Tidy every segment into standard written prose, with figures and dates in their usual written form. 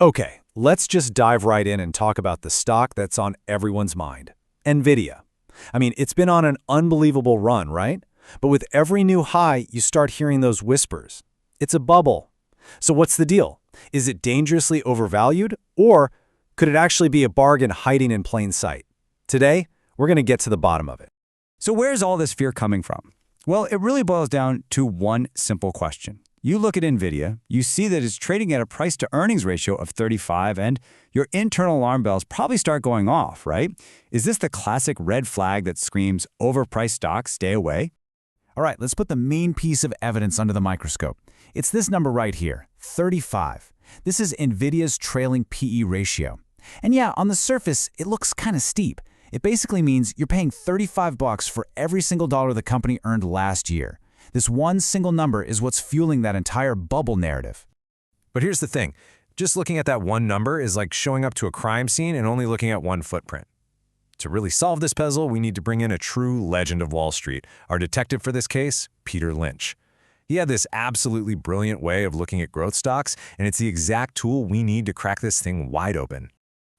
Okay, let's just dive right in and talk about the stock that's on everyone's mind. NVIDIA. I mean, it's been on an unbelievable run, right? But with every new high, you start hearing those whispers. It's a bubble. So what's the deal? Is it dangerously overvalued, or could it actually be a bargain hiding in plain sight? Today, we're going to get to the bottom of it. So where's all this fear coming from? Well, it really boils down to one simple question. You look at NVIDIA, you see that it's trading at a price-to-earnings ratio of 35, and your internal alarm bells probably start going off, right? Is this the classic red flag that screams, overpriced stock, stay away? All right, let's put the main piece of evidence under the microscope. It's this number right here, 35. This is NVIDIA's trailing PE ratio. And yeah, on the surface, it looks kind of steep. It basically means you're paying $35 for every single dollar the company earned last year. This one single number is what's fueling that entire bubble narrative. But here's the thing. Just looking at that one number is like showing up to a crime scene and only looking at one footprint. To really solve this puzzle, we need to bring in a true legend of Wall Street, our detective for this case, Peter Lynch. He had this absolutely brilliant way of looking at growth stocks, and it's the exact tool we need to crack this thing wide open.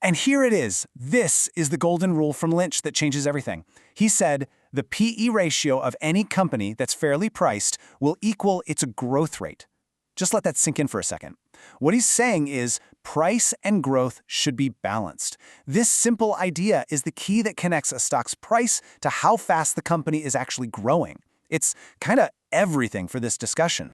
And here it is. This is the golden rule from Lynch that changes everything. He said, the PE ratio of any company that's fairly priced will equal its growth rate. Just let that sink in for a second. What he's saying is price and growth should be balanced. This simple idea is the key that connects a stock's price to how fast the company is actually growing. It's kind of everything for this discussion.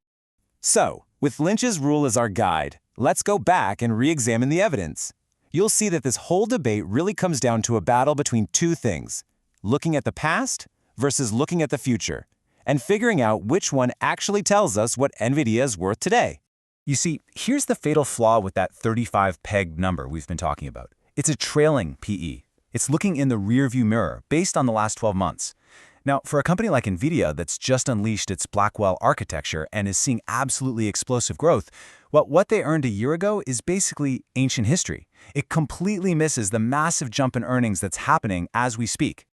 So, with Lynch's rule as our guide, let's go back and re-examine the evidence. You'll see that this whole debate really comes down to a battle between two things: looking at the past versus looking at the future, and figuring out which one actually tells us what NVIDIA is worth today. You see, here's the fatal flaw with that 35 peg number we've been talking about. It's a trailing PE. It's looking in the rearview mirror based on the last 12 months. Now, for a company like NVIDIA that's just unleashed its Blackwell architecture and is seeing absolutely explosive growth, well, what they earned a year ago is basically ancient history. It completely misses the massive jump in earnings that's happening as we speak.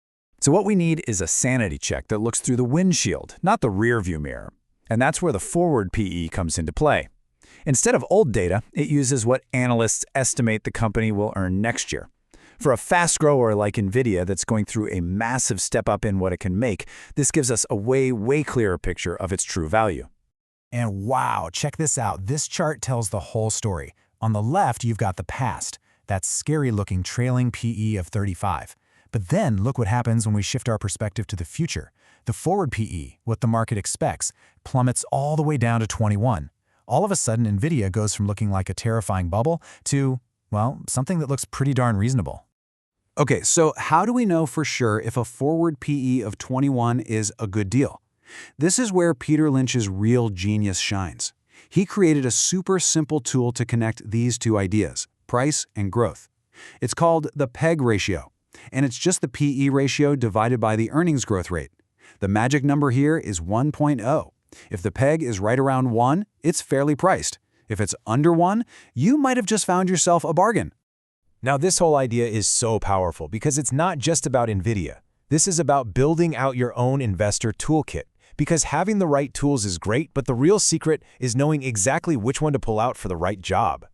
So what we need is a sanity check that looks through the windshield, not the rearview mirror. And that's where the forward PE comes into play. Instead of old data, it uses what analysts estimate the company will earn next year. For a fast grower like NVIDIA that's going through a massive step up in what it can make, this gives us a way clearer picture of its true value. And wow, check this out. This chart tells the whole story. On the left, you've got the past, that scary-looking trailing PE of 35. But then look what happens when we shift our perspective to the future. The forward PE, what the market expects, plummets all the way down to 21. All of a sudden, NVIDIA goes from looking like a terrifying bubble to, well, something that looks pretty darn reasonable. Okay, so how do we know for sure if a forward PE of 21 is a good deal? This is where Peter Lynch's real genius shines. He created a super simple tool to connect these two ideas, price and growth. It's called the PEG ratio, and it's just the PE ratio divided by the earnings growth rate. The magic number here is 1.0. If the PEG is right around 1, it's fairly priced. If it's under 1, you might have just found yourself a bargain. Now, this whole idea is so powerful because it's not just about NVIDIA. This is about building out your own investor toolkit. Because having the right tools is great, but the real secret is knowing exactly which one to pull out for the right job.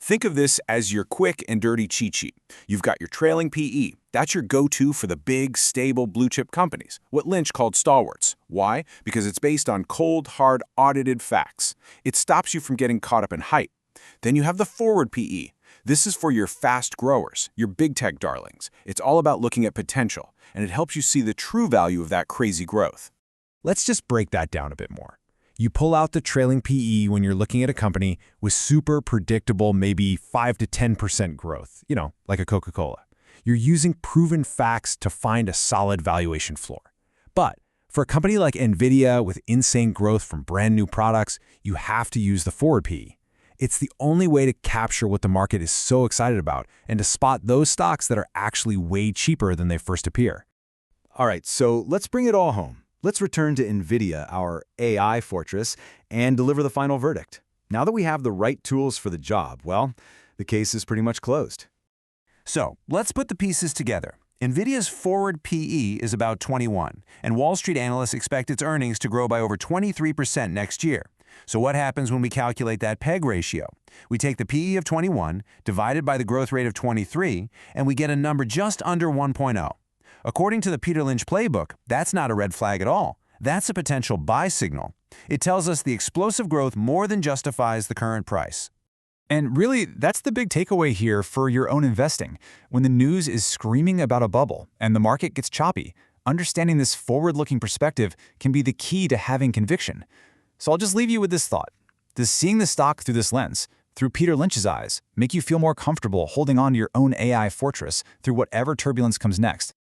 Think of this as your quick and dirty cheat sheet. You've got your trailing PE. That's your go-to for the big, stable, blue-chip companies, what Lynch called stalwarts. Why? Because it's based on cold, hard, audited facts. It stops you from getting caught up in hype. Then you have the forward PE. This is for your fast growers, your big tech darlings. It's all about looking at potential, and it helps you see the true value of that crazy growth. Let's just break that down a bit more. You pull out the trailing PE when you're looking at a company with super predictable, maybe 5 to 10% growth, like a Coca-Cola. You're using proven facts to find a solid valuation floor. But for a company like NVIDIA with insane growth from brand new products, you have to use the forward PE. It's the only way to capture what the market is so excited about and to spot those stocks that are actually way cheaper than they first appear. All right, so let's bring it all home. Let's return to NVIDIA, our AI fortress, and deliver the final verdict. Now that we have the right tools for the job, well, the case is pretty much closed. So, let's put the pieces together. NVIDIA's forward PE is about 21, and Wall Street analysts expect its earnings to grow by over 23% next year. So what happens when we calculate that PEG ratio? We take the PE of 21 divided by the growth rate of 23, and we get a number just under 1.0. According to the Peter Lynch playbook, that's not a red flag at all. That's a potential buy signal. It tells us the explosive growth more than justifies the current price. And really, that's the big takeaway here for your own investing. When the news is screaming about a bubble and the market gets choppy, understanding this forward-looking perspective can be the key to having conviction. So I'll just leave you with this thought. Does seeing the stock through this lens, through Peter Lynch's eyes, make you feel more comfortable holding on to your own AI fortress through whatever turbulence comes next?